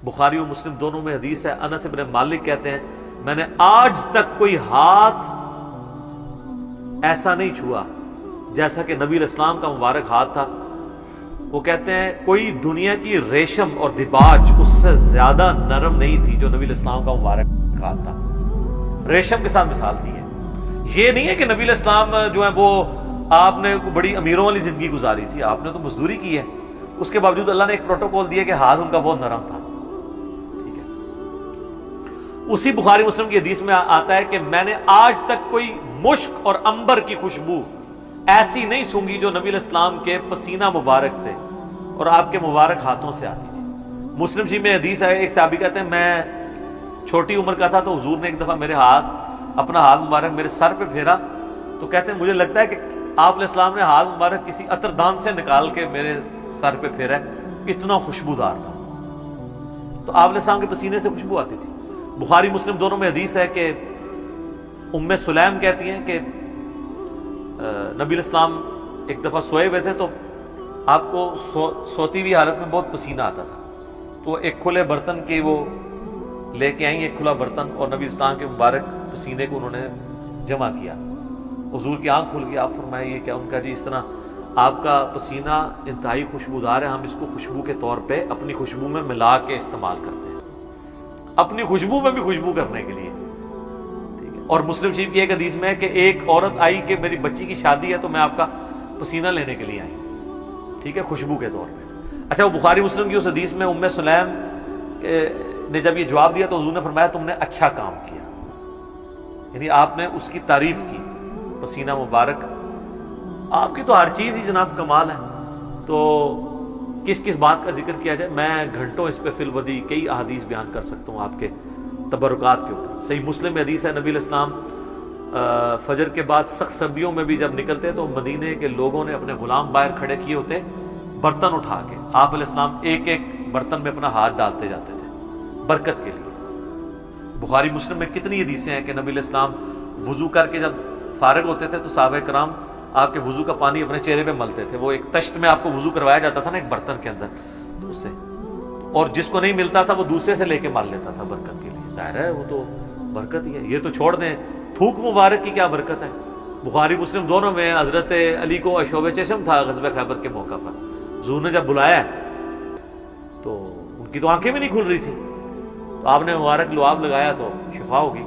بخاری و مسلم دونوں میں حدیث ہے، انس بن مالک کہتے ہیں میں نے آج تک کوئی ہاتھ ایسا نہیں چھوا جیسا کہ نبی علیہ السلام کا مبارک ہاتھ تھا۔ وہ کہتے ہیں کوئی دنیا کی ریشم اور دباج اس سے زیادہ نرم نہیں تھی جو نبی علیہ السلام کا مبارک ہاتھ تھا۔ ریشم کے ساتھ مثال دی ہے۔ یہ نہیں ہے کہ نبی علیہ السلام جو ہے وہ آپ نے بڑی امیروں والی زندگی گزاری تھی، آپ نے تو مزدوری کی ہے، اس کے باوجود اللہ نے ایک پروٹوکول دیا کہ ہاتھ ان کا بہت نرم تھا۔ ٹھیک ہے، اسی بخاری مسلم کی حدیث میں آتا ہے کہ میں نے آج تک کوئی مشک اور عنبر کی خوشبو ایسی نہیں سونگھی جو نبی علیہ السلام کے پسینہ مبارک سے اور آپ کے مبارک ہاتھوں سے آتی تھی۔ مسلم شریف میں حدیث ہے، ایک صحابی کہتے ہیں میں چھوٹی عمر کا تھا تو حضور نے ایک دفعہ میرے اپنا ہاتھ مبارک میرے سر پہ پھیرا، تو کہتے ہیں مجھے لگتا ہے کہ آپ علیہ السلام نے ہاتھ مبارک کسی عطر دان سے نکال کے میرے سر پہ پھیرا ہے، اتنا خوشبودار تھا۔ تو آپ علیہ السلام کے پسینے سے خوشبو آتی تھی۔ بخاری مسلم دونوں میں حدیث ہے کہ ام سلیم کہتی ہیں کہ نبی علیہ السلام ایک دفعہ سوئے ہوئے تھے تو آپ کو سوتی ہوئی حالت میں بہت پسینہ آتا تھا، تو ایک کھلے برتن کے وہ لے کے آئیں، ایک کھلا برتن، اور نبی اسلام کے مبارک پسینے کو انہوں نے جمع کیا۔ حضور کی آنکھ کھل گئی، آپ فرمائے یہ کیا؟ ان کا جی اس طرح آپ کا پسینہ انتہائی خوشبودار ہے، ہم اس کو خوشبو کے طور پہ اپنی خوشبو میں ملا کے استعمال کرتے ہیں، اپنی خوشبو میں بھی خوشبو کرنے کے لیے۔ ٹھیک ہے، اور مسلم شریف کی ایک حدیث میں ہے کہ ایک عورت آئی کہ میری بچی کی شادی ہے تو میں آپ کا پسینہ لینے کے لیے آئی، ٹھیک ہے، خوشبو کے طور پہ۔ اچھا، وہ بخاری مسلم کی اس حدیث میں ام سلیم نے جب یہ جواب دیا تو حضور نے فرمایا تم نے اچھا کام کیا، یعنی آپ نے اس کی تعریف کی، پسینہ مبارک آپ کی تو ہر چیز ہی جناب کمال ہے، تو کس کس بات کا ذکر کیا جائے؟ میں گھنٹوں اس پہ فی الودی کئی احادیث بیان کر سکتا ہوں آپ کے تبرکات کے اوپر۔ صحیح مسلم میں حدیث ہے نبی علیہ السلام فجر کے بعد سخت سردیوں میں بھی جب نکلتے تو مدینے کے لوگوں نے اپنے غلام باہر کھڑے کیے ہوتے، برتن اٹھا کے آپ علیہ السلام ایک ایک برتن میں اپنا ہاتھ ڈالتے جاتے تھے برکت کے لیے۔ بخاری مسلم میں کتنی حدیثیں ہیں کہ نبی علیہ السلام وضو کر کے جب فارغ ہوتے تھے تو صحابہ کرام آپ کے وضو کا پانی اپنے چہرے پہ ملتے تھے۔ وہ ایک تشت میں آپ کو وضو کروایا جاتا تھا نا ایک برتن کے اندر، تو اس سے، اور جس کو نہیں ملتا تھا وہ دوسرے سے لے کے مال لیتا تھا برکت کے لیے۔ ظاہر ہے وہ تو برکت ہی ہے، یہ تو چھوڑ دیں تھوک مبارک کی کیا برکت ہے۔ بخاری مسلم دونوں میں حضرت علی کو اشوب چشم تھا غزوہ خیبر کے موقع پر، حضور نے جب بلایا تو ان کی تو آنکھیں بھی نہیں کھل رہی تھی، تو آپ نے مبارک لعاب لگایا تو شفا ہوگی۔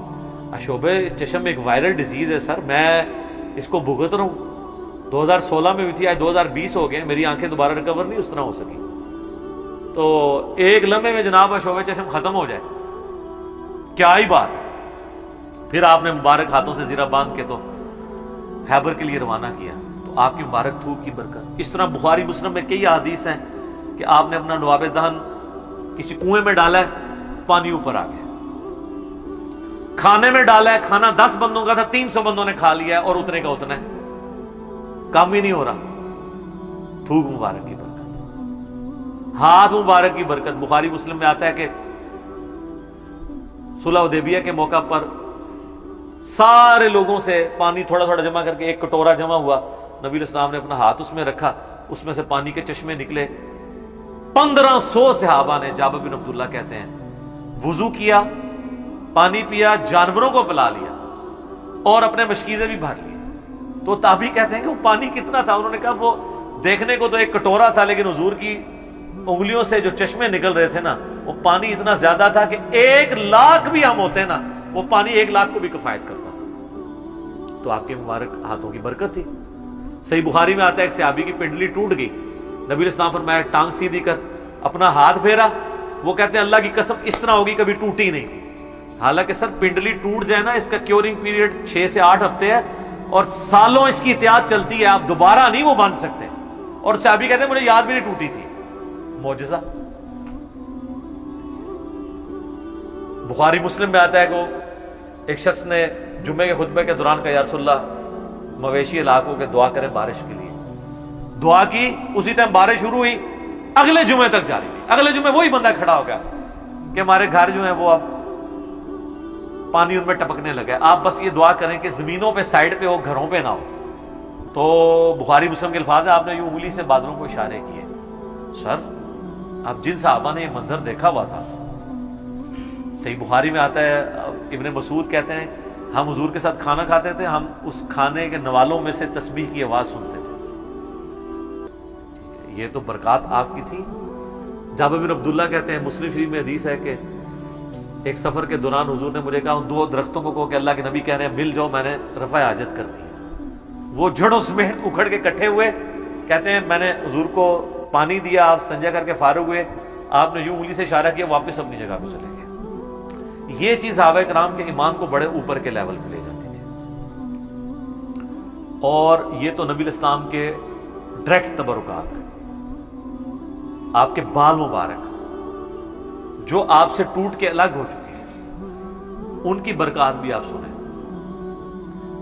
اشوب چشم ایک وائرل ڈیزیز ہے سر، میں اس کو بھگت رہا ہوں، 2016 میں بھی تھی، آج 2020 ہو گئے، میری آنکھیں دوبارہ ریکور نہیں اس طرح ہو سکی، تو ایک لمحے میں جناب اشوب چشم ختم ہو جائے، کیا ہی بات ہے۔ پھر آپ نے مبارک ہاتھوں سے زیرہ باندھ کے تو خیبر کے لیے روانہ کیا، تو آپ کی مبارک تھوک کی برکت۔ اس طرح بخاری مسلم میں کئی احادیث ہیں کہ آپ نے اپنا لعاب دہن کسی کنویں میں ڈالا ہے، پانی اوپر آ گیا، کھانے میں ڈالا ہے، کھانا 10 بندوں کا تھا 300 بندوں نے کھا لیا ہے اور اتنے کا اتنا ہے، کام ہی نہیں ہو رہا، تھوک مبارک کی برکت، ہاتھ مبارک کی برکت۔ بخاری مسلم میں آتا ہے کہ صلح حدیبیہ کے موقع پر سارے لوگوں سے پانی تھوڑا تھوڑا جمع کر کے ایک کٹورا جمع ہوا، نبی علیہ السلام نے اپنا ہاتھ اس میں رکھا، اس میں سے پانی کے چشمے نکلے، 1500 صحابہ نے، جابر بن عبداللہ کہتے ہیں، وضو کیا، پانی پیا، جانوروں کو پلا لیا اور اپنے مشکیزیں بھی بھر لی۔ تو تابعی کہتے ہیں کہ وہ پانی کتنا تھا؟ انہوں نے کہا وہ دیکھنے کو تو ایک کٹورا تھا لیکن حضور کی انگلیوں سے جو چشمے نکل رہے تھے نا وہ پانی اتنا زیادہ تھا کہ 1,00,000 بھی ہم ہوتے نا وہ پانی 1,00,000 کو بھی کفایت کرتا تھا۔ تو آپ کے مبارک ہاتھوں کی برکت تھی۔ صحیح بخاری میں آتا ہے ایک صحابی کی پنڈلی ٹوٹ گئی، نبی علیہ السلام فرمایا ٹانگ سیدھی کر، اپنا ہاتھ پھیرا، وہ کہتے ہیں اللہ کی قسم اس طرح ہوگی کبھی ٹوٹی نہیں تھی۔ حالانکہ سر پنڈلی ٹوٹ جائے نا اس کا کیورنگ پیریڈ 6 سے 8 ہفتے ہے اور سالوں اس کی احتیاط چلتی ہے، آپ دوبارہ نہیں وہ باندھ سکتے۔ اور صحابی کہتے ہیں مجھے یاد بھی نہیں ٹوٹی تھی، معجزہ۔ بخاری مسلم میں آتا ہے کہ ایک شخص نے جمعے کے خطبے کے دوران کہا یا رسول اللہ مویشی علاقوں کے دعا کریں بارش کے لیے، دعا کی، اسی ٹائم بارش شروع ہوئی، اگلے جمعے تک جاری رہی۔ اگلے جمعے وہی بندہ کھڑا ہو گیا کہ ہمارے گھر جو ہیں وہ اب پانی ان میں ٹپکنے لگا، آپ بس یہ دعا کریں کہ زمینوں پہ سائڈ پہ ہو، گھروں پہ نہ ہو۔ تو بخاری مسلم کے الفاظ ہیں، آپ نے یوں انگلی سے بادلوں کو اشارے کیے۔ سر اب جن صحابہ نے یہ منظر دیکھا ہوا تھا صحیح بخاری میں آتا ہے، ابن مسعود کہتے ہیں ہم حضور کے ساتھ کھانا کھاتے تھے، ہم اس کھانے کے نوالوں میں سے تسبیح کی آواز سنتے تھے۔ یہ تو برکات آپ کی تھی۔ جابر بن عبداللہ کہتے ہیں، مسلم شریف میں حدیث ہے کہ ایک سفر کے دوران حضور نے مجھے کہا ان دو درختوں کو کہو کہ اللہ کے نبی کہہ رہے ہیں مل جاؤ، میں نے رفع حاجت کرنی ہے۔ وہ جڑوں سمیت اکھڑ کے اکٹھے ہوئے، کہتے ہیں میں نے حضور کو پانی دیا، آپ سنجا کر کے فارغ ہوئے، آپ نے یوں انگلی سے اشارہ کیا، واپس اپنی جگہ پہ چلے گئے۔ یہ چیز صحابہ کرام کے ایمان کو بڑے اوپر کے لیول پہ لے جاتی تھی، اور یہ تو نبی الاسلام کے ڈائریکٹ تبرکات ہیں۔ آپ کے بال مبارک جو آپ سے ٹوٹ کے الگ ہو چکے ہیں، ان کی برکات بھی آپ سنیں۔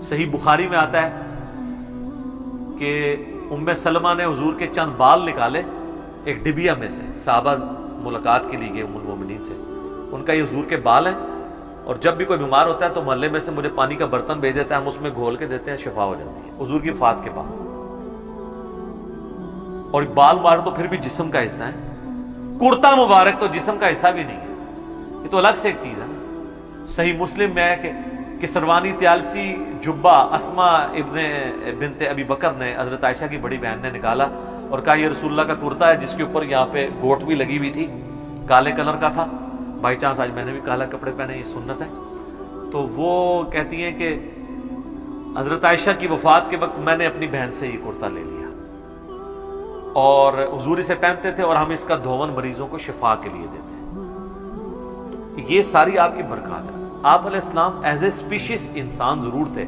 صحیح بخاری میں آتا ہے کہ ام سلمہ نے حضور کے چند بال نکالے ایک ڈبیا میں سے، صحابہ ملاقات کے لیے گئے ام المومنین سے، ان کا یہ حضور کے بال ہیں، اور جب بھی کوئی بیمار ہوتا ہے تو محلے میں سے مجھے پانی کا برتن بھیج دیتا ہے، ہم اس میں گھول کے دیتے ہیں، شفا ہو جاتی ہے حضور کی وفات کے بعد۔ اور بال مبارک تو پھر بھی جسم کا حصہ ہے، کرتا مبارک تو جسم کا حصہ بھی نہیں ہے، یہ تو الگ سے ایک چیز ہے نا۔ صحیح مسلم میں ہے کہ سروانی تیالسی جبہ اسما بنت ابی بکر نے حضرت عائشہ کی بڑی بہن نے نکالا اور کہا یہ رسول اللہ کا کرتا ہے، جس کے اوپر یہاں پہ گوٹ بھی لگی ہوئی تھی، کالے کلر کا تھا، بائی چانس آج میں نے بھی کالا کپڑے پہنے، یہ سنت ہے۔ تو وہ کہتی ہیں کہ حضرت عائشہ کی وفات کے وقت میں نے اپنی بہن سے یہ کرتا لے لیا اور حضور اسے پہنتے تھے، اور ہم اس کا دھون مریضوں کو شفا کے لیے دیتے ہیں۔ یہ ساری آپ کی برکات ہے۔ آپ علیہ السلام ایز اے اسپیشیز انسان ضرور تھے،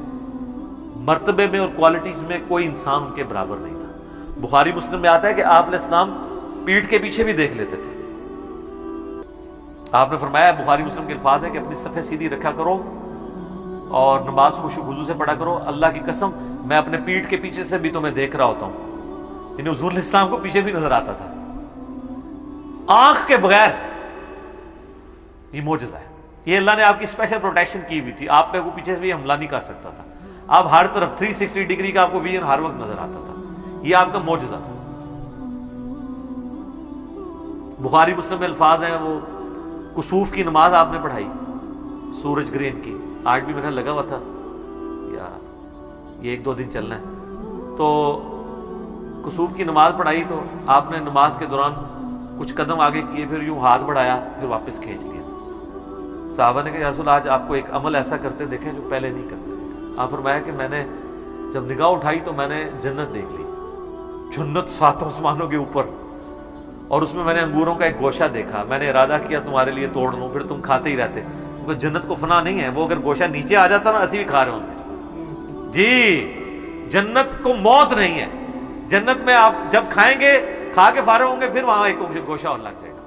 مرتبے میں اور کوالٹیز میں کوئی انسان ان کے برابر نہیں تھا۔ بخاری مسلم میں آتا ہے کہ آپ علیہ السلام پیٹھ کے پیچھے بھی دیکھ لیتے تھے۔ آپ نے فرمایا، بخاری مسلم کے الفاظ ہے کہ اپنی صفیں سیدھی رکھا کرو اور نماز خشوع و خضوع سے پڑھا کرو، اللہ کی قسم میں اپنے پیٹھ کے پیچھے سے بھی تمہیں دیکھ رہا ہوتا ہوں۔ یعنی حضور علیہ السلام کو پیچھے بھی نظر آتا تھا آنکھ کے بغیر۔ یہ معجزہ ہے، یہ اللہ نے آپ کی اسپیشل پروٹیکشن کی ہوئی تھی، آپ پہ وہ پیچھے سے بھی حملہ نہیں کر سکتا تھا، آپ ہر طرف 360 ڈگری کا آپ کو ویژن ہر وقت نظر آتا تھا، یہ آپ کا معجزہ تھا۔ بخاری مسلم میں الفاظ ہیں، وہ کسوف کی نماز آپ نے پڑھائی، سورج گرہن کی، آج بھی میرا لگا ہوا تھا یا یہ 1-2 دن چلنا ہے، تو کسوف کی نماز پڑھائی تو آپ نے نماز کے دوران کچھ قدم آگے کیے، پھر یوں ہاتھ بڑھایا، پھر واپس کھینچ لیا۔ صحابہ نے کہا یا رسول آج آپ کو ایک عمل ایسا کرتے دیکھیں جو پہلے نہیں کرتے دیکھا۔ آپ فرمایا کہ میں نے جب نگاہ اٹھائی تو میں نے جنت دیکھ لی، جنت 7 آسمانوں کے اوپر، اور اس میں میں نے انگوروں کا ایک گوشہ دیکھا، میں نے ارادہ کیا تمہارے لیے توڑ لوں، پھر تم کھاتے ہی رہتے، کیونکہ جنت کو فنا نہیں ہے، وہ اگر گوشہ نیچے آ جاتا نا اسی بھی کھا رہے ہوتے۔ جی جنت کو موت نہیں ہے، جنت میں آپ جب کھائیں گے، کھا کے فارغ ہوں گے، پھر وہاں ایک گوشہ اور لگ جائے گا۔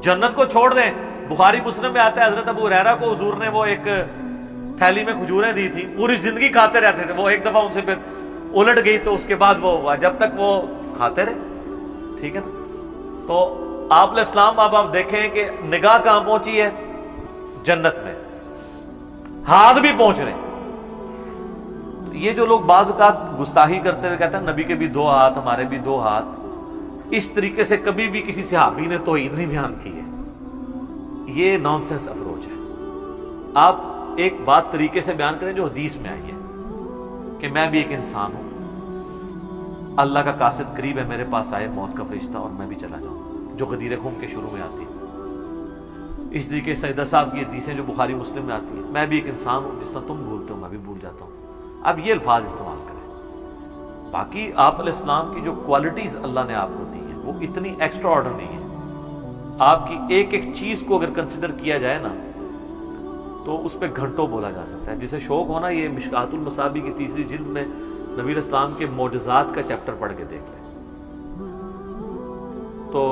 جنت کو چھوڑ دیں، بخاری مسلم میں آتا ہے حضرت ابو ہریرہ کو حضور نے وہ ایک تھیلی میں کھجوریں دی تھی، پوری زندگی کھاتے رہتے تھے، وہ ایک دفعہ ان سے پھر الٹ گئی تو اس کے بعد وہ ہوا، جب تک وہ کھاتے رہے، ٹھیک ہے نا۔ تو آپ علیہ السلام اب آپ دیکھیں کہ نگاہ کہاں پہنچی ہے، جنت میں، ہاتھ بھی پہنچ رہے ہیں۔ تو یہ جو لوگ بعض اوقات گستاخی کرتے ہوئے کہتے ہیں نبی کے بھی 2 ہاتھ، ہمارے بھی 2 ہاتھ، اس طریقے سے کبھی بھی کسی صحابی نے توحید نہیں بیان کی ہے، یہ نان سینس اپروچ ہے۔ آپ ایک بات طریقے سے بیان کریں جو حدیث میں آئی ہے کہ میں بھی ایک انسان ہوں، اللہ کا قاصد قریب ہے، میرے پاس آئے موت کا فرشتہ اور میں بھی چلا جاؤں، جو غدیر خم کے شروع میں آتی ہے۔ اس طریقے سے سیدہ صاحب کی حدیثیں جو بخاری مسلم میں آتی ہیں، میں بھی ایک انسان ہوں، جس طرح تم بھولتے ہو میں بھی بھول جاتا ہوں۔ اب یہ الفاظ استعمال کریں۔ باقی آپ علیہ السلام کی جو کوالٹیز اللہ نے آپ کو دی ہیں وہ اتنی ایکسٹرا آرڈنری ہیں، آپ کی ایک ایک چیز کو اگر کنسیڈر کیا جائے نا تو اس پہ گھنٹوں بولا جا سکتا ہے۔ جسے شوق ہونا یہ مشکات المصابیح کی 3ری جلد میں نبی علیہ السلام کے معجزات کا چیپٹر پڑھ کے دیکھ لیں تو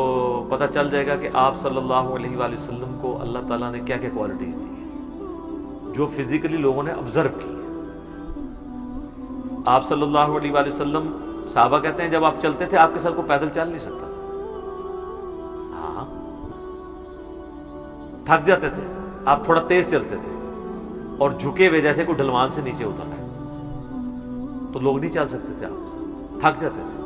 پتہ چل جائے گا کہ آپ صلی اللہ علیہ وآلہ وسلم کو اللہ تعالیٰ نے کیا کیا کوالٹیز دی ہیں جو فزیکلی لوگوں نے آبزرو کی ہے۔ آپ صلی اللہ علیہ وآلہ وسلم، صحابہ کہتے ہیں جب آپ چلتے تھے آپ کے سر کو پیدل چل نہیں سکتا تھا، ہاں تھک جاتے تھے، آپ تھوڑا تیز چلتے تھے اور جھکے ہوئے جیسے کوئی ڈھلوان سے نیچے اتر رہے تو لوگ نہیں چل سکتے تھے، آپ سے تھک جاتے تھے۔